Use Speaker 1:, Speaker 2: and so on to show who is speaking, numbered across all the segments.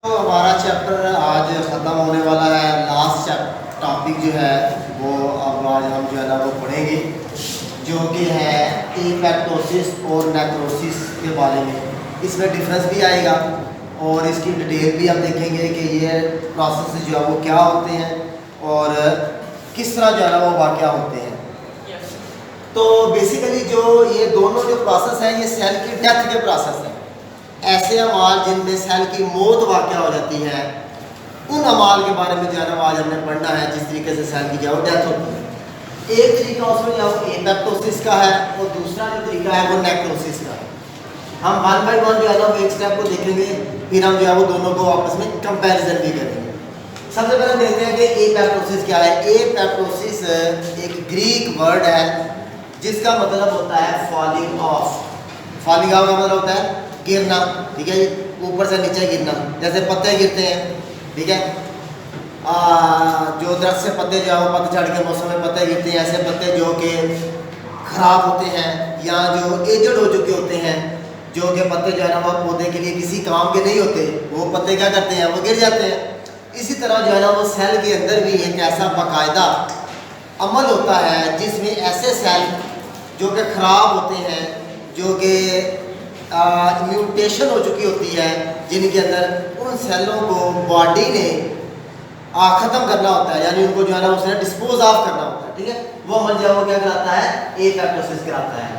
Speaker 1: तो हमारा चैप्टर आज ख़त्म होने वाला है। लास्ट टॉपिक जो है वो अब आज हम जो है ना वो पढ़ेंगे, जो कि है एपोप्टोसिस और नेक्रोसिस के बारे में। इसमें डिफरेंस भी आएगा और इसकी डिटेल भी हम देखेंगे कि ये प्रोसेस जो है वो क्या होते हैं और किस तरह जो है ना वो वाक़या होते हैं। तो बेसिकली जो ये दोनों जो प्रोसेस हैं ये सेल की डेथ के प्रोसेस हैं। ऐसे अमाल जिनमें सेल की मौत वाक़या हो जाती है, उन अमाल के बारे में जो है ना आज हमने पढ़ना है, जिस तरीके से सेल की जो है डेथ होती है। एक तरीका उसमें जो है एपोप्टोसिस का है और दूसरा जो तरीका है वो नेक्रोसिस का है। हम वन बाय वन जो है ना वो एक स्टेप को देखेंगे, फिर हम जो है वो दोनों को आपस में कंपैरिजन भी करेंगे। सबसे पहले देखते हैं कि एपोप्टोसिस क्या है। एपोप्टोसिस एक ग्रीक वर्ड है जिसका मतलब होता है फॉलिंग ऑफ। फॉलिंग ऑफ का मतलब होता है गिरना, ठीक है जी, ऊपर से नीचे गिरना, जैसे पत्ते गिरते हैं, ठीक है। जो दरख्त से पत्ते जो है वो पतझड़ के मौसम में पत्ते गिरते हैं, ऐसे पत्ते जो कि ख़राब होते हैं या जो एजड हो चुके होते हैं, जो कि पत्ते जो है ना वो पौधे के लिए किसी काम के नहीं होते, वो पत्ते क्या करते हैं, वो गिर जाते हैं। इसी तरह जो है ना वो सेल के अंदर भी एक ऐसा बाकायदा अमल होता है जिसमें ऐसे सेल जो कि ख़राब होते हैं, जो कि म्यूटेशन हो चुकी होती है, जिनके अंदर उन सेलों को बॉडी ने ख़त्म करना होता है, यानी उनको जो है ना उसने डिस्पोज ऑफ करना होता है, ठीक है। वो अमल जो वो क्या कराता है, एपोप्टोसिस कराता है।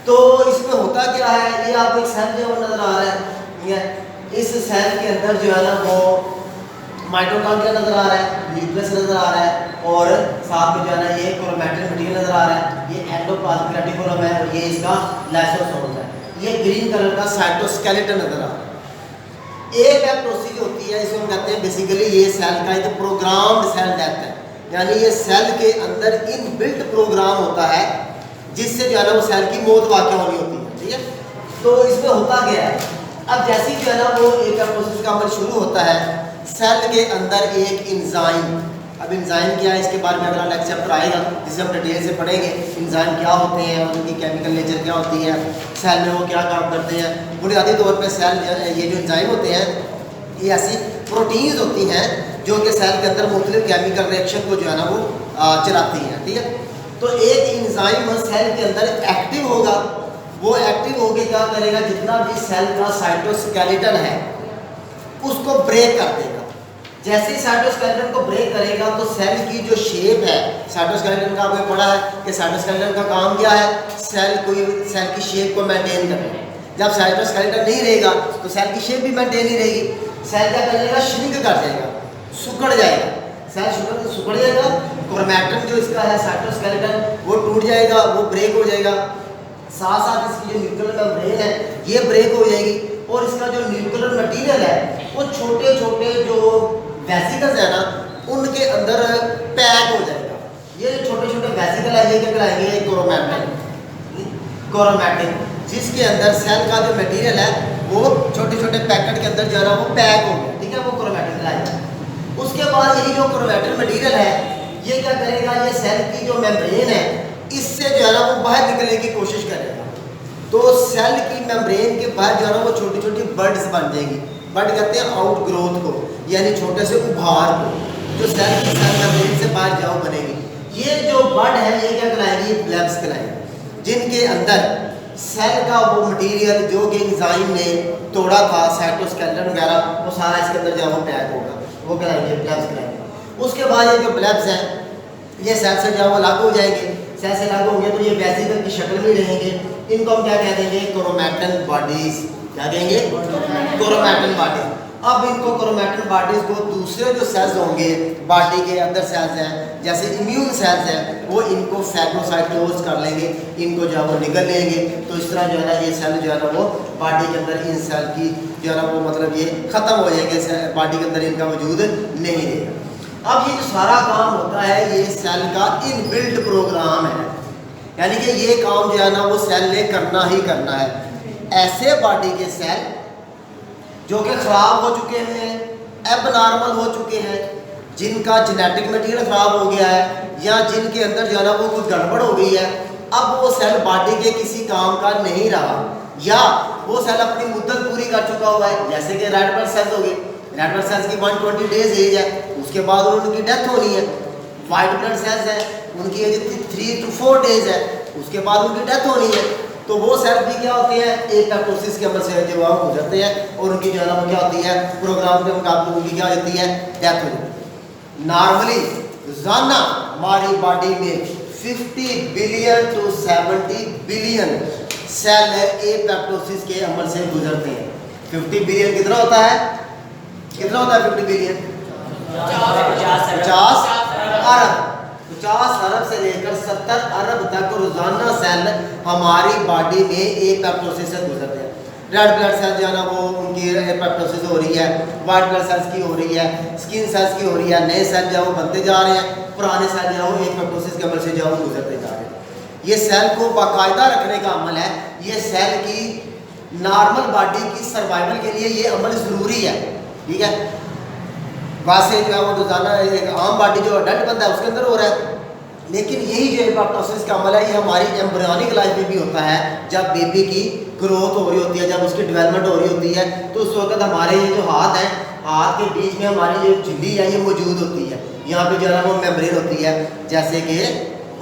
Speaker 1: तो इसमें होता क्या है, ये आपको एक सेल जो नज़र आ रहा है, ठीक है। इस सेल के अंदर जो है ना वो माइटोकॉन्ड्रिया नज़र आ रहा है, न्यूक्लियस नज़र आ रहा है और साथ में जो है ना ये क्रोमैटिन मटेरियल नज़र आ रहा है, ये एंडोप्लाज्मिक रेटिकुलम है और ये इसका लाइसोसोम है। ये ग्रीन कलर का साइटोस्केलेटन नज़र आ रहा है। एपोप्टोसिस होती है, इसको हम कहते हैं बेसिकली ये सेल का एक प्रोग्राम्ड सेल डेथ है, यानी ये सेल के अंदर इनबिल्ट प्रोग्राम होता है जिससे जो है ना वो सेल की मौत वाक़या होनी होती है, ठीक है। तो इसमें होता क्या है, अब जैसे ही जो है ना वो एपोप्टोसिस का अमल शुरू होता है, सेल के अंदर एक इंजाइम, अब इंजाइम क्या है इसके बारे में अगला नेक्स्ट चैप्टर आएगा जिसे हम डिटेल से पढ़ेंगे। इंजाइम क्या होते हैं और उनकी केमिकल नेचर क्या होती है, सेल में वो क्या काम करते हैं। बुनियादी तौर पे सेल ये जो इंजाइम होते हैं ये ऐसी प्रोटीन्स होती हैं जो कि सेल के अंदर मुख्तलिफ केमिकल रिएक्शन को जो है ना वो चलाती हैं, ठीक है। तो एक इंजाइम सेल के अंदर एक्टिव होगा, वो एक्टिव होकर क्या करेगा, जितना भी सेल का साइटोस्केलेटन है उसको ब्रेक कर देगा। जैसे ही साइटोस्केलेटन को ब्रेक करेगा तो सेल की जो शेप है, साइटोस्केलेटन का आपको पढ़ा है कि साइटोस्केलेटन का काम क्या है, सेल की शेप को मेंटेन करना। जब साइटोस्केलेटन नहीं रहेगा तो सेल की शेप भी मेंटेन नहीं रहेगी, सेल क्या करेगा, श्रिंक कर जाएगा, सिकुड़ जाएगा, सेल सिकुड़ जाएगा। क्रोमैटिन जो इसका है साइटोस्केलेटन वो टूट जाएगा, वो ब्रेक हो जाएगा। साथ साथ इसकी जो न्यूक्लियर मेम्ब्रेन है ये ब्रेक हो जाएगी और इसका जो न्यूक्लियर मटेरियल है वो छोटे छोटे जो वेसिकल्स है ना उनके अंदर पैक हो जाएगा। ये जो छोटे छोटे वेसिकल है ये क्या कहलाएंगे, क्रोमैटिन, जिसके अंदर सेल का जो मटेरियल है वो छोटे छोटे पैकेट के अंदर जो है ना वो पैक हो गया, ठीक है, वो क्रोमैटिन कहलाएगा। उसके बाद यही जो क्रोमैटिन मटेरियल है ये क्या करेगा, ये सेल की जो मेम्ब्रेन है इससे जो है ना वो बाहर निकलने की कोशिश करेगा। तो सेल की मेम्ब्रेन के बाहर जो है ना वो छोटी छोटी बड्स बन जाएंगी। बड कहते हैं आउट ग्रोथ को, यानी छोटे से उभार को, जो सेल की सेल मेम्ब्रेन से बाहर जाओ बनेगी। ये जो बड है ये क्या कहलाएगी, ब्लेब्स कहलाएंगे, जिनके अंदर सेल का वो मटेरियल जो कि एंजाइम ने तोड़ा था, साइटोस्केलेटन वगैरह, वो सारा इसके अंदर जो है वो पैक होगा, वो कहलाएंगे ब्लेब्स कहलाएंगे। उसके बाद ये जो ब्लेब्स हैं ये सेल से जो है वो अलग हो जाएंगे। सेल से अलग होंगे तो ये वेसिकल की शक्ल में रहेंगे। इनको हम क्या कह देंगे, क्रोमैटिन बॉडीज। क्या कहेंगे, क्रोमैटिन बॉडीज। अब इनको क्रोमैटिन बॉडीज को दूसरे जो सेल्स होंगे बॉडी के अंदर सेल्स हैं जैसे इम्यून सेल्स हैं वो इनको फैगोसाइटोज कर लेंगे, इनको जो है वो निगल लेंगे। तो इस तरह जो है ना ये सेल जो है ना वो बॉडी के अंदर इन सेल की जो है ना वो मतलब ये ख़त्म हो जाएंगे, बॉडी के अंदर इनका वजूद नहीं रहेगा। अब ये जो सारा काम होता है ये सेल का इनबिल्ट प्रोग्राम है, यानी कि ये काम जो है ना वो सेल ने करना ही करना है। ऐसे बॉडी के सेल जो कि ख़राब हो चुके हैं, एबनॉर्मल हो चुके हैं, जिनका जेनेटिक मटेरियल ख़राब हो गया है या जिनके अंदर जो है ना वो कुछ गड़बड़ हो गई है, अब वो सेल बॉडी के किसी काम का नहीं रहा या वो सेल अपनी मुद्दत पूरी कर चुका हुआ है, जैसे कि रेड ब्लड सेल्स हो गए। रेड ब्लड सेल्स की 120 डेज एज है, उसके बाद उनकी डेथ होनी है। वाइट ब्लड सेल्स है उनकी एज 3 to 4 डेज है, उसके बाद उनकी डेथ होनी है। तो वो सेल्स भी क्या होते हैं, एपोप्टोसिस के अमल से जो हो जाते हैं और उनकी जो है ना वो क्या होती है, प्रोग्राम के मुकाबले उनकी क्या होती है, डेथ हो जाती है। नॉर्मली रोजाना हमारी बॉडी में 50 billion to 70 billion sale apoptosis के अमल से गुजरते हैं। 50 बिलियन कितना होता है, कितना होता है 50 बिलियन? 50 अरब। 50 अरब से लेकर 70 अरब तक रोजाना सेल हमारी बॉडी में एपोप्टोसिस से गुजरते हैं। रेड ब्लड सेल जो है ना वो उनकी एपोप्टोसिस हो रही है, वाइट ब्लड सेल्स की हो रही है, स्किन सेल्स की हो रही है, नए सेल जो है वो बनते जा रहे हैं, पुराने सेल जो है वो एपोप्टोसिस के अमल से जो है वो गुजरते जा रहे हैं। ये सेल को बाकायदा रखने का अमल है, ये सेल की नॉर्मल बॉडी की सर्वाइवल के लिए ये अमल ज़रूरी है, ठीक है। वैसे जो है वो रोजाना एक आम बॉडी जो अडल्ट बनता है उसके अंदर हो रहा है, लेकिन यही जो एपोप्टोसिस का अमल है ये हमारी एम्ब्रियोनिक लाइफ में भी होता है। जब बेबी की ग्रोथ हो रही होती है, जब उसकी डेवलपमेंट हो रही होती है, तो उस वक्त हमारे ये जो हाथ हैं, हाथ के बीच में हमारी जो झिल्ली है ये मौजूद होती है। यहाँ पे जो है वो मेम्ब्रेन होती है, जैसे कि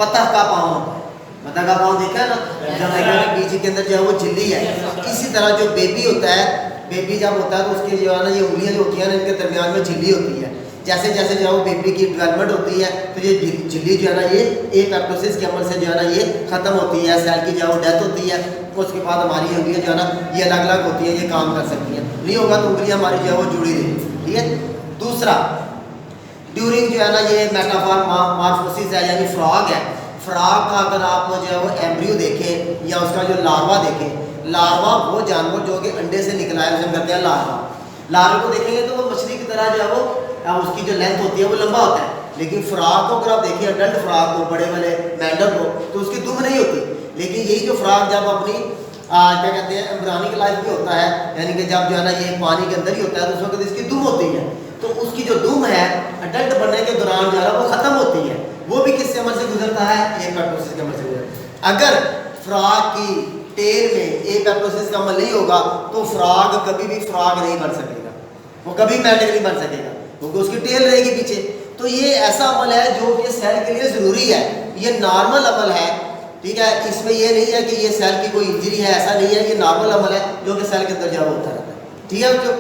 Speaker 1: बतख का पाँव होता है, बतख का पाँव देखा है ना, जब बीच के अंदर जो है वो झिल्ली है। इसी तरह जो बेबी होता है, बेबी जब होता है तो उसकी जो है ना ये उंगलियां जो होती हैं ना इनके दरमियान में झिल्ली होती है। जैसे जैसे जो है वो बेबी की डेवलपमेंट होती है तो ये झिल्ली जो है ना ये एपोप्टोसिस के अमल से जो है ना ये ख़त्म होती है, सेल की जो है वो डेथ होती है। उसके बाद हमारी उंगलियां जो है ना ये अलग अलग होती हैं, ये काम कर सकती हैं। नहीं होगा तो उंगलियां हमारी जो है वो जुड़ी रहेगी, ठीक है। दूसरा, ड्यूरिंग जो है ना ये मेटामॉर्फोसिस है यानी फ्रॉग है, फ्रॉग का अगर आप जो है वो एम्ब्रियो देखें या उसका जो लार्वा देखें, लार्वा वो जानवर जो कि अंडे से निकला है उसे हम कहते हैं लार्वा। लार्वे को देखेंगे तो वो मछली की तरह जो है वो उसकी जो लेंथ होती है वो लंबा होता है, लेकिन फ्रॉग को अगर आप देखिए अडल्ट फ्रॉग को, बड़े वाले मेंढक को, तो उसकी दुम नहीं होती। लेकिन यही जो फ्रॉग जब अपनी क्या कहते हैं एम्ब्रियोनिक लाइफ में होता है, यानी कि जब जो है ना ये पानी के अंदर ही होता है तो उस वक्त इसकी दुम होती है, तो उसकी जो दुम है अडल्ट बनने के दौरान जो है वो ख़त्म होती है। वो भी किससे अमल से गुजरता है, एपोप्टोसिस के अमल से गुजरता है। अगर फ्रॉग की टेल में एपोप्टोसिस का अमल नहीं होगा तो फ्रॉग कभी भी फ्रॉग नहीं बन सकेगा, वो कभी मेंढक नहीं बन सकेगा, क्योंकि उसकी टेल रहेगी पीछे। तो ये ऐसा अमल है जो कि सेल के लिए ज़रूरी है, ये नॉर्मल अमल है, ठीक है। इसमें ये नहीं है कि ये सेल की कोई इंजरी है, ऐसा नहीं है, ये नॉर्मल अमल है जो कि सेल के अंदर जो होता रहता है, ठीक है। जो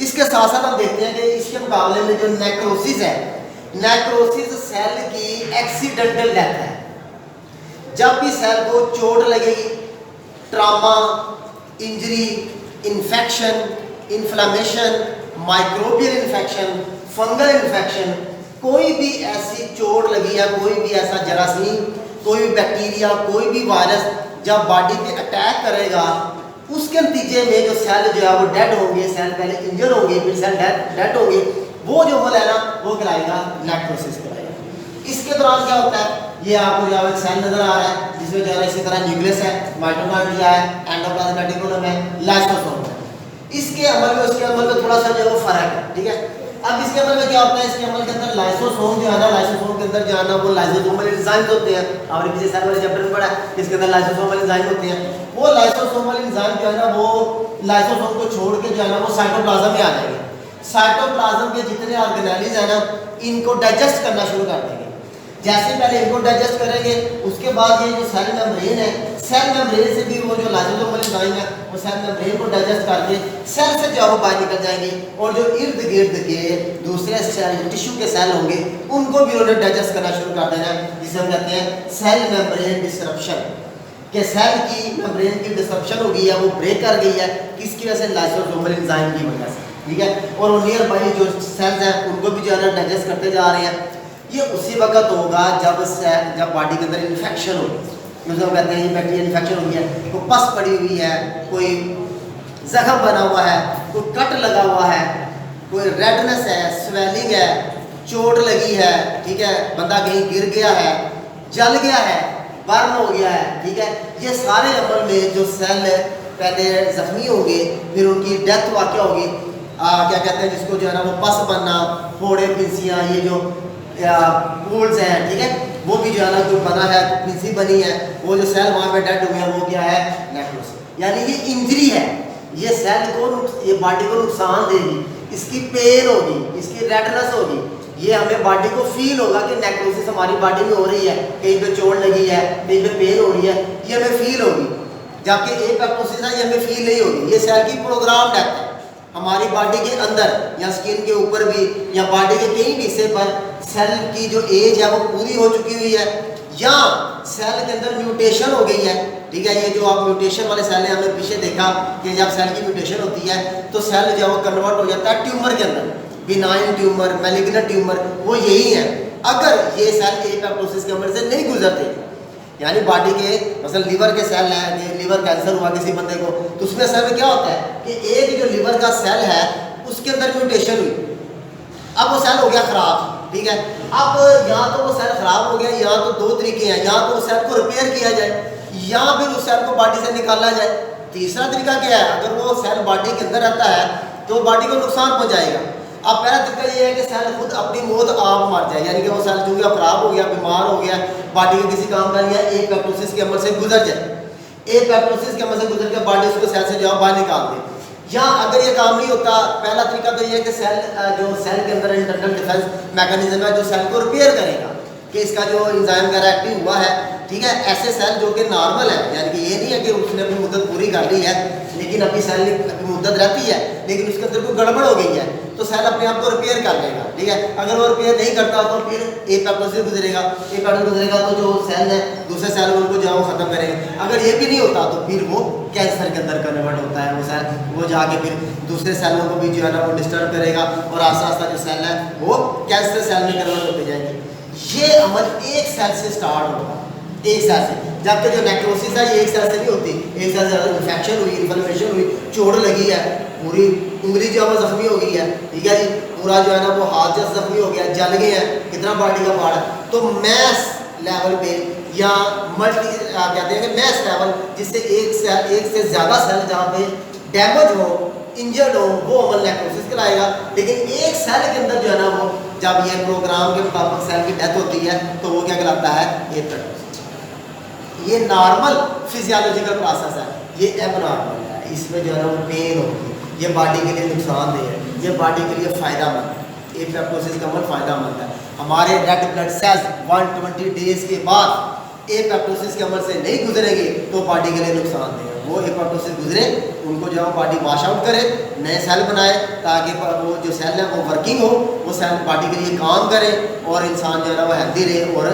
Speaker 1: इसके साथ साथ हम देखते हैं कि इसके मुकाबले में जो नेक्रोसिस है, नेक्रोसिस सेल की एक्सीडेंटल डेथ है। जब भी सेल को चोट लगेगी, trauma, injury, infection, inflammation, microbial infection, fungal infection, कोई भी ऐसी चोट लगी है, कोई भी ऐसा जरासीम, कोई भी बैक्टीरिया, कोई भी वायरस जब बॉडी पे अटैक करेगा, उसके नतीजे में जो सेल जो है वो डेड होंगे, सेल पहले इंजर होंगे फिर सेल डेड होंगे, वो जो अमल है ना वो कहलाएगा नेक्रोसिस कहलाएगा। इसके दौरान क्या होता है, ये आपको जो है सेल नजर आ रहा है जिसमें जो है इसी तरह न्यूक्लियस है, माइटोकॉन्ड्रिया है, एंडोप्लाज्मिक रेटिकुलम है, लाइसोसोम है। इसके अमल में उसके अमल में थोड़ा सा जो है वो फर्क है, ठीक है। अब इसके अमल में क्या होता है, इसके अमल के अंदर लाइसोसोम जो है ना, लाइसोसोम के अंदर जो है ना वो लाइसोसोमल एंजाइम्स होते हैं। और पीछे सेल वाले चैप्टर में पढ़ा है इसके अंदर लाइसोसोमल एंजाइम होते हैं। वो लाइसोसोमल एंजाइम जो है ना वो लाइसोसोम को छोड़ के जो है ना वो साइटोप्लाज्म में आ जाएंगे। साइटोप्लाज्म के जितने ऑर्गेनेलिज है ना इनको डाइजेस्ट करना शुरू कर देंगे। जैसे पहले इनको डाइजेस्ट करेंगे उसके बाद ये जो सेल मेम्ब्रेन है, सेल मेम्ब्रेन से भी वो जो लाइसोसोमल एंजाइम है वो सेल मेम्ब्रेन को डाइजेस्ट करके सेल से जो वो बाहर निकल जाएंगे और जो इर्द गिर्द के दूसरे सेल टिश्यू के सेल होंगे उनको भी उन्होंने डाइजेस्ट करना शुरू कर देना, जिसे हम कहते हैं सेल मेम्ब्रेन डिसरप्शन। कि सेल की मेम्ब्रेन की डिसरप्शन हो गई है, वो ब्रेक कर गई है, किसकी वजह से, लाइसोसोमल एंजाइम की वजह से, ठीक है। और वो नियर बाई जो सेल्स हैं उनको भी जो है डाइजेस्ट करते जा रहे हैं। ये उसी वक्त होगा जब बॉडी के अंदर इन्फेक्शन हो, जिसे हम कहते हैं ये बैक्टीरियल इन्फेक्शन हो गया, कोई पस पड़ी हुई है, कोई जख्म बना हुआ है, कोई कट लगा हुआ है, कोई रेडनेस है, स्वेलिंग है, चोट लगी है, ठीक है, बंदा कहीं गिर गया है, जल गया है, बर्न हो गया है, ठीक है। ये सारे अमल में जो सेल पहले जख्मी होंगे फिर उनकी डेथ वाक़या होगी, क्या कहते हैं जिसको जो है ना वो पस बनना, फोड़े पिंसियाँ, ये जो पूल्स हैं, ठीक है, वो भी जो है ना कोई बना है, पिंसी बनी है, वो जो सेल वहाँ पे डेड हुए हैं वो क्या है, नेक्रोसिस। यानी ये इंजरी है, ये सेल को, ये बॉडी को नुकसान देगी, इसकी पेन होगी, इसकी रेडनेस होगी, ये हमें बॉडी को फील होगा कि नेक्रोसिस हमारी बॉडी में हो रही है, कहीं पे चोट लगी है, कहीं पे पेन हो रही है, ये हमें फील होगी। जबकि एपोप्टोसिस है ये हमें फील नहीं होगी। ये सेल की प्रोग्राम डेथ है। हमारी बॉडी के अंदर या स्किन के ऊपर भी या बॉडी के कई हिस्से पर सेल की जो एज है वो पूरी हो चुकी हुई है, या सेल के अंदर म्यूटेशन हो गई है। ठीक है, ये जो आप म्यूटेशन वाले सेल हैं, हमने पीछे देखा कि जब सेल की म्यूटेशन होती है तो सेल जो वो कन्वर्ट हो जाता है ट्यूमर के अंदर, बिनाइन ट्यूमर, मैलिग्नेंट ट्यूमर, वो यही है। अगर ये सेल एपोप्टोसिस के अमल से नहीं गुजरते, यानी बॉडी के मतलब लीवर के सेल है, लीवर कैंसर हुआ किसी बंदे को, तो उसमें असल में क्या होता है कि एक जो लीवर का सेल है उसके अंदर म्यूटेशन हुई, अब वो सेल हो गया खराब। ठीक है, अब या तो वो सेल खराब हो गया, या तो दो तरीके हैं, या तो उस सेल को रिपेयर किया जाए या फिर उस सेल को बॉडी से निकाला जाए। तीसरा तरीका क्या है, अगर वो सेल बॉडी के अंदर रहता है तो बॉडी को नुकसान पहुंचाएगा। अब पहला तरीका ये है कि सेल खुद अपनी मौत आप मर जाए, यानी कि वो सेल जो खराब हो गया, बीमार हो गया, बॉडी के किसी काम का नहीं है, एपोप्टोसिस के अमल से गुजर जाए। एपोप्टोसिस के अमल से गुजर के बॉडी उसको सेल से जो बाहर निकाल दे। या अगर ये काम नहीं होता, पहला तरीका तो ये है कि सेल जो सेल के अंदर इंटरनल डिफेंस मैकेनिज्म है जो सेल को रिपेयर करेगा कि इसका जो एंजाइम वगैरह एक्टिव हुआ है। ठीक है, ऐसे सेल जो कि नॉर्मल है, यानी कि ये नहीं है कि उसने अपनी मुद्दत पूरी कर ली है लेकिन अभी सेल की मुद्दत रहती है लेकिन उसके अंदर कोई गड़बड़ हो गई है, तो सेल अपने आप को रिपेयर कर लेगा। ठीक है, अगर वो रिपेयर नहीं करता तो फिर एपोप्टोसिस गुजरेगा, एपोप्टोसिस गुजरेगा तो जो सेल है दूसरे सेल उनको जो वो खत्म करेंगे। अगर ये भी नहीं होता तो फिर वो कैंसर के अंदर कन्वर्ट होता है वो सेल, वो जाके फिर दूसरे सेलों को भी जो है ना वो डिस्टर्ब करेगा और आस्ता आस्ता जो सेल है वो कैंसर सेल में कन्वर्ट होते जाएंगे। ये अमल एक सेल से स्टार्ट होगा, एक सेल से, जबकि जो नेक्रोसिस है ये एक सेल से नहीं होती, एक सेल से इन्फेक्शन हुई, इन्फ्लेमेशन हुई, चोट लगी है, पूरी उंगली जो है जख्मी हो गई है। ठीक है जी, पूरा जो है ना वो हाथ जैसा जख्मी हो गया, जल गए हैं, कितना बॉडी का पार्ट है, तो मैस लेवल पे या मल्टी कहते हैं कि मैस लेवल, जिससे एक से ज़्यादा सेल जहाँ पे डैमेज हो, इंजर्ड हो, वो अमल नेक्रोसिस कहलाएगा। लेकिन एक सेल के अंदर जो है ना वो जब ये प्रोग्राम के मुताबिक सेल की डेथ होती है तो वो क्या कहलाता है, एपोप्टोसिस। ये नॉर्मल फिजियोलॉजिकल प्रोसेस है, ये एबनॉर्मल है, इसमें जो है ना वो पेन होगी, ये बॉडी के लिए नुकसानदेह है, ये बॉडी के लिए फ़ायदामंद है। एपोप्टोसिस का अमल फ़ायदामंद है। हमारे रेड ब्लड सेल्स 120 डेज के बाद एपोप्टोसिस के अमल से नहीं गुजरेंगे तो बॉडी के लिए नुकसानदेह है। वो एपोप्टोसिस गुजरे, उनको जो है बॉडी वॉश आउट करे, नए सेल बनाए ताकि वो जो सेल है वो वर्किंग हो, वो सेल बॉडी के लिए काम करे और इंसान जो है ना वो हेल्दी रहे और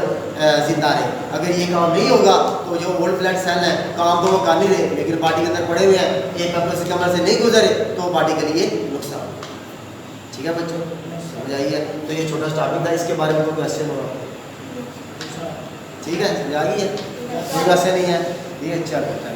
Speaker 1: ज़िंदा रहे। अगर ये काम नहीं होगा तो जो ओल्ड ब्लड सेल है काम तो वो कर नहीं रहे लेकिन बॉडी के अंदर पड़े हुए हैं, एपोप्टोसिस के अमल से नहीं गुजरे तो बॉडी के लिए नुकसान। ठीक है बच्चों, समझ आइए। तो ये छोटा टॉपिक था, इसके बारे में कोई क्वेश्चन होगा? ठीक है, समझ आ गई है, कोई क्वेश्चन नहीं है? ठीक है, चलो।